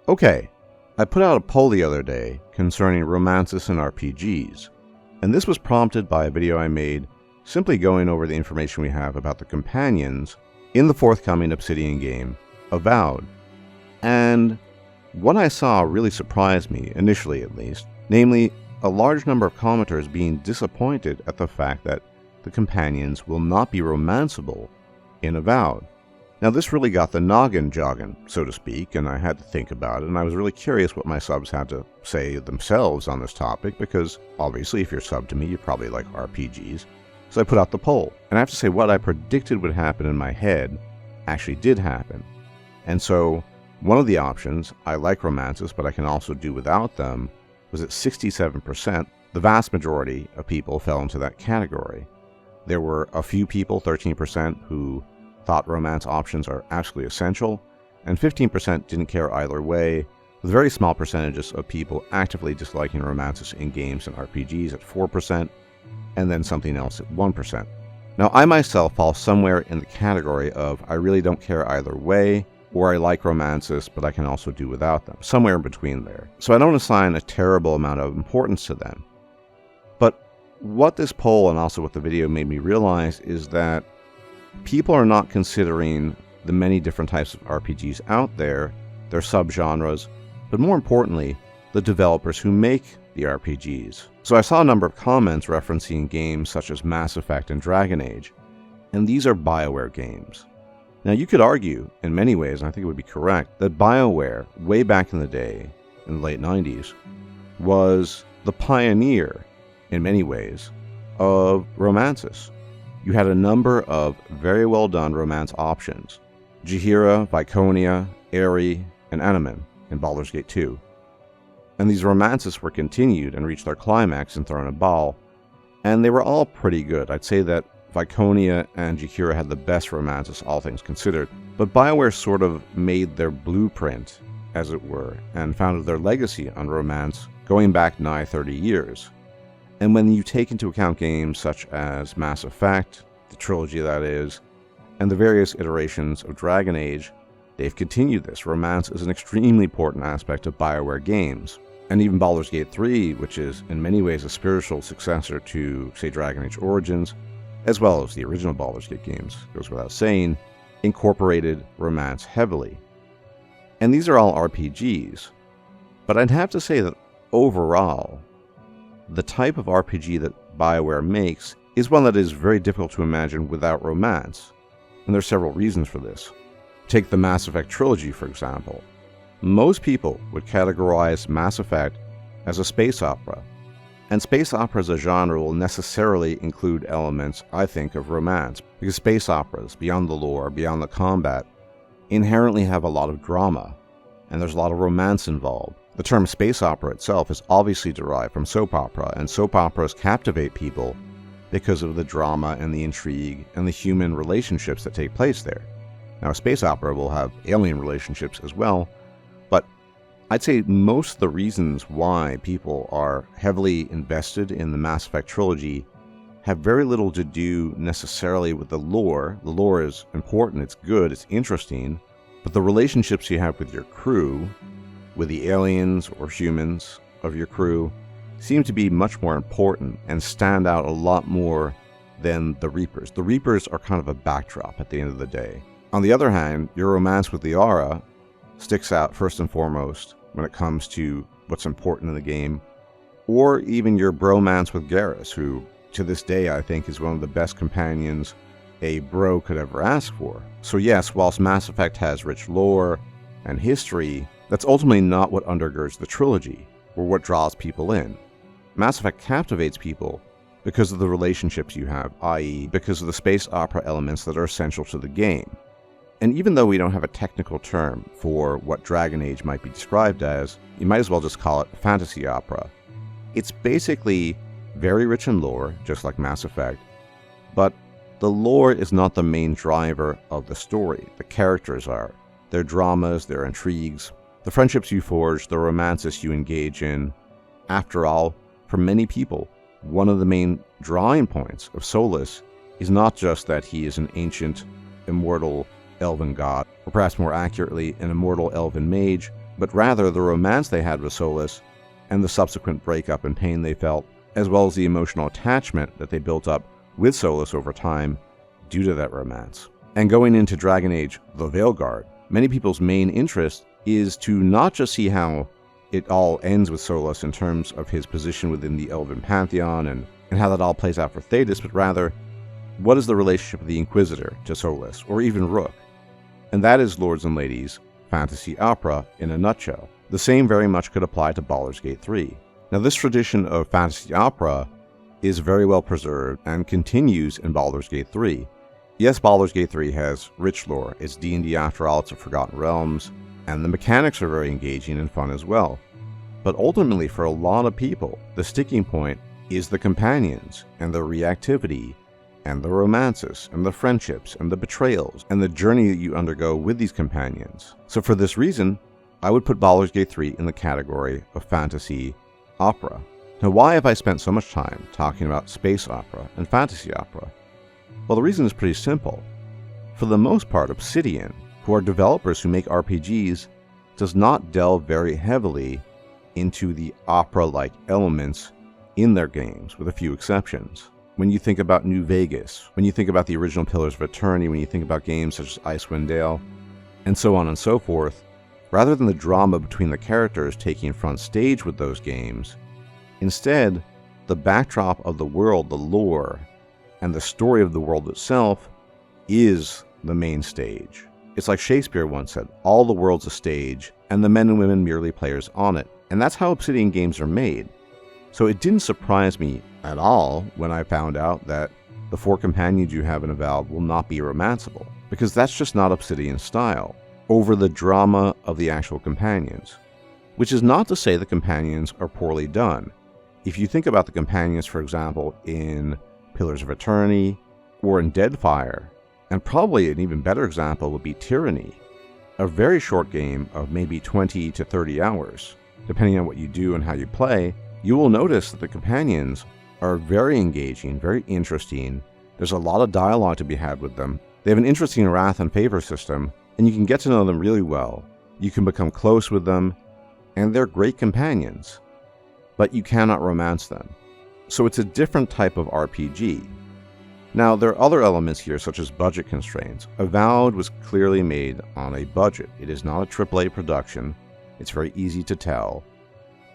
Okay, I put out a poll the other day concerning romances in RPGs, and this was prompted by a video I made simply going over the information we have about the companions in the forthcoming Obsidian game, Avowed. And what I saw really surprised me, initially at least, namely a large number of commenters being disappointed at the fact that the companions will not be romanceable in Avowed. Now this really got the noggin jogging, so to speak, and I had to think about it, and I was really curious what my subs had to say themselves on this topic, because obviously if you're subbed to me, you probably like RPGs. So I put out the poll, and I have to say what I predicted would happen in my head actually did happen. And so one of the options, I like romances, but I can also do without them, was at 67%. The vast majority of people fell into that category. There were a few people, 13%, who thought romance options are absolutely essential, and 15% didn't care either way, with very small percentages of people actively disliking romances in games and RPGs at 4%, and then something else at 1%. Now, I myself fall somewhere in the category of I really don't care either way, or I like romances, but I can also do without them, somewhere in between there. So I don't assign a terrible amount of importance to them. But what this poll and also what the video made me realize is that people are not considering the many different types of RPGs out there, their subgenres, but more importantly, the developers who make the RPGs. So I saw a number of comments referencing games such as Mass Effect and Dragon Age, and these are Bioware games. Now you could argue, in many ways, and I think it would be correct, that Bioware, way back in the day, in the late 90s, was the pioneer, in many ways, of romances. You had a number of very well done romance options. Jaheira, Viconia, Aerie, and Anomen in Baldur's Gate 2. And these romances were continued and reached their climax in Throne of Baal, and they were all pretty good. I'd say that Viconia and Jaheira had the best romances, all things considered, but Bioware sort of made their blueprint, as it were, and founded their legacy on romance going back nigh 30 years. And when you take into account games such as Mass Effect, the trilogy that is, and the various iterations of Dragon Age, they've continued this. Romance is an extremely important aspect of Bioware games. And even Baldur's Gate 3, which is in many ways a spiritual successor to, say, Dragon Age Origins, as well as the original Baldur's Gate games, goes without saying, incorporated romance heavily. And these are all RPGs. But I'd have to say that overall, the type of RPG that Bioware makes is one that is very difficult to imagine without romance, and there are several reasons for this. Take the Mass Effect trilogy, for example. Most people would categorize Mass Effect as a space opera, and space opera as a genre will necessarily include elements, I think, of romance, because space operas, beyond the lore, beyond the combat, inherently have a lot of drama, and there's a lot of romance involved. The term space opera itself is obviously derived from soap opera, and soap operas captivate people because of the drama and the intrigue and the human relationships that take place there. Now, a space opera will have alien relationships as well, but I'd say most of the reasons why people are heavily invested in the Mass Effect trilogy have very little to do necessarily with the lore. The lore is important, it's good, it's interesting, but the relationships you have with your crew, with the aliens or humans of your crew, seem to be much more important and stand out a lot more than the Reapers. The Reapers are kind of a backdrop at the end of the day. On the other hand, your romance with Liara sticks out first and foremost when it comes to what's important in the game, or even your bromance with Garrus, who to this day I think is one of the best companions a bro could ever ask for. So yes, whilst Mass Effect has rich lore and history, that's ultimately not what undergirds the trilogy, or what draws people in. Mass Effect captivates people because of the relationships you have, i.e. because of the space opera elements that are essential to the game. And even though we don't have a technical term for what Dragon Age might be described as, you might as well just call it fantasy opera. It's basically very rich in lore, just like Mass Effect, but the lore is not the main driver of the story. The characters are. Their dramas, their intrigues, the friendships you forge, the romances you engage in. After all, for many people, one of the main drawing points of Solas is not just that he is an ancient, immortal elven god, or perhaps more accurately, an immortal elven mage but rather the romance they had with Solas and the subsequent breakup and pain they felt, as well as the emotional attachment that they built up with Solas over time due to that romance. And going into Dragon Age the Veilguard, many people's main interest is to not just see how it all ends with Solas in terms of his position within the Elven Pantheon and how that all plays out for Thedas, but rather, what is the relationship of the Inquisitor to Solas, or even Rook? And that is, lords and ladies, fantasy opera in a nutshell. The same very much could apply to Baldur's Gate 3. Now, this tradition of fantasy opera is very well preserved and continues in Baldur's Gate 3. Yes, Baldur's Gate 3 has rich lore. It's D&D after all, it's a Forgotten Realms, and the mechanics are very engaging and fun as well. But ultimately, for a lot of people, the sticking point is the companions, and the reactivity, and the romances, and the friendships, and the betrayals, and the journey that you undergo with these companions. So for this reason, I would put Baldur's Gate 3 in the category of fantasy opera. Now, why have I spent so much time talking about space opera and fantasy opera? Well, the reason is pretty simple. For the most part, Obsidian, who are developers who make RPGs, does not delve very heavily into the opera-like elements in their games, with a few exceptions. When you think about New Vegas, when you think about the original Pillars of Eternity, when you think about games such as Icewind Dale, and so on and so forth, rather than the drama between the characters taking front stage with those games, instead, the backdrop of the world, the lore, and the story of the world itself is the main stage. It's like Shakespeare once said, all the world's a stage, and the men and women merely players on it. And that's how Obsidian games are made. So it didn't surprise me at all when I found out that the 4 companions you have in Avowed will not be romanceable, because that's just not Obsidian's style, over the drama of the actual companions. Which is not to say the companions are poorly done. If you think about the companions, for example, in Pillars of Eternity, or in Deadfire, and probably an even better example would be Tyranny, a very short game of maybe 20 to 30 hours. Depending on what you do and how you play, you will notice that the companions are very engaging, very interesting. There's a lot of dialogue to be had with them. They have an interesting wrath and favor system, and you can get to know them really well. You can become close with them, and they're great companions. But you cannot romance them. So it's a different type of RPG. Now, there are other elements here, such as budget constraints. Avowed was clearly made on a budget. It is not a AAA production. It's very easy to tell.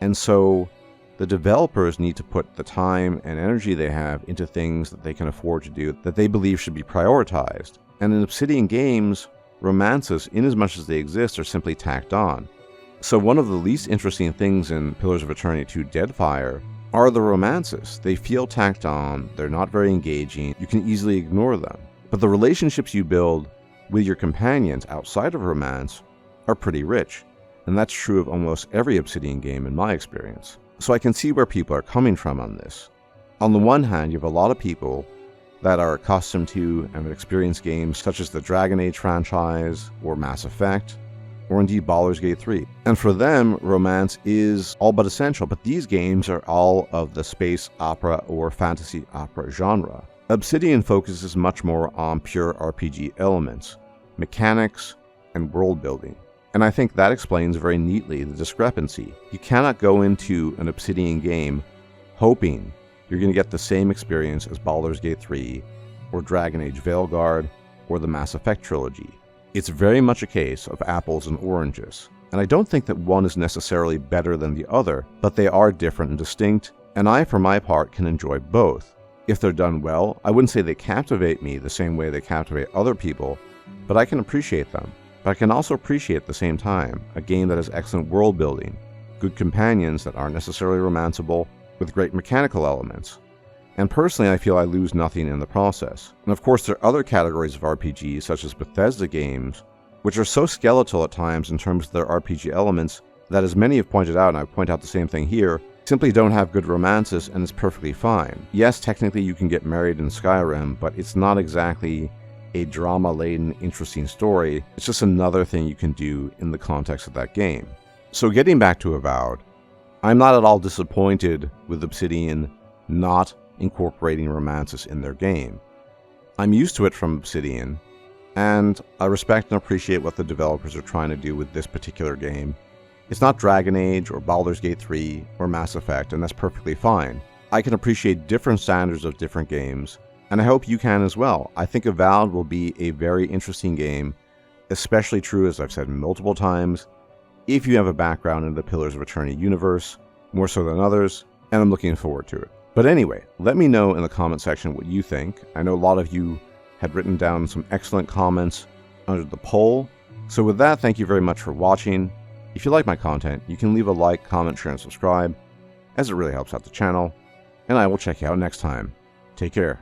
And so, the developers need to put the time and energy they have into things that they can afford to do, that they believe should be prioritized. And in Obsidian games, romances, inasmuch as they exist, are simply tacked on. So one of the least interesting things in Pillars of Eternity 2 Deadfire are the romances. They feel tacked on, they're not very engaging, you can easily ignore them. But the relationships you build with your companions outside of romance are pretty rich, and that's true of almost every Obsidian game in my experience. So I can see where people are coming from on this. On the one hand, you have a lot of people that are accustomed to and have experienced games such as the Dragon Age franchise, or Mass Effect, or indeed Baldur's Gate 3. And for them, romance is all but essential, but these games are all of the space opera or fantasy opera genre. Obsidian focuses much more on pure RPG elements, mechanics, and world building. And I think that explains very neatly the discrepancy. You cannot go into an Obsidian game hoping you're going to get the same experience as Baldur's Gate 3, or Dragon Age Veilguard, or the Mass Effect trilogy. It's very much a case of apples and oranges, and I don't think that one is necessarily better than the other, but they are different and distinct, and I, for my part, can enjoy both. If they're done well, I wouldn't say they captivate me the same way they captivate other people, but I can appreciate them. But I can also appreciate at the same time a game that has excellent world building, good companions that aren't necessarily romanceable, with great mechanical elements. And personally, I feel I lose nothing in the process. And of course, there are other categories of RPGs, such as Bethesda games, which are so skeletal at times in terms of their RPG elements that, as many have pointed out, and I point out the same thing here, simply don't have good romances, and it's perfectly fine. Yes, technically you can get married in Skyrim, but it's not exactly a drama-laden, interesting story. It's just another thing you can do in the context of that game. So getting back to Avowed, I'm not at all disappointed with Obsidian not incorporating romances in their game. I'm used to it from Obsidian, and I respect and appreciate what the developers are trying to do with this particular game. It's not Dragon Age or Baldur's Gate 3 or Mass Effect, and that's perfectly fine. I can appreciate different standards of different games, and I hope you can as well. I think Avowed will be a very interesting game, especially true, as I've said multiple times, if you have a background in the Pillars of Eternity universe, more so than others, and I'm looking forward to it. But anyway, let me know in the comment section what you think. I know a lot of you had written down some excellent comments under the poll. So with that, thank you very much for watching. If you like my content, you can leave a like, comment, share, and subscribe, as it really helps out the channel, and I will check you out next time. Take care.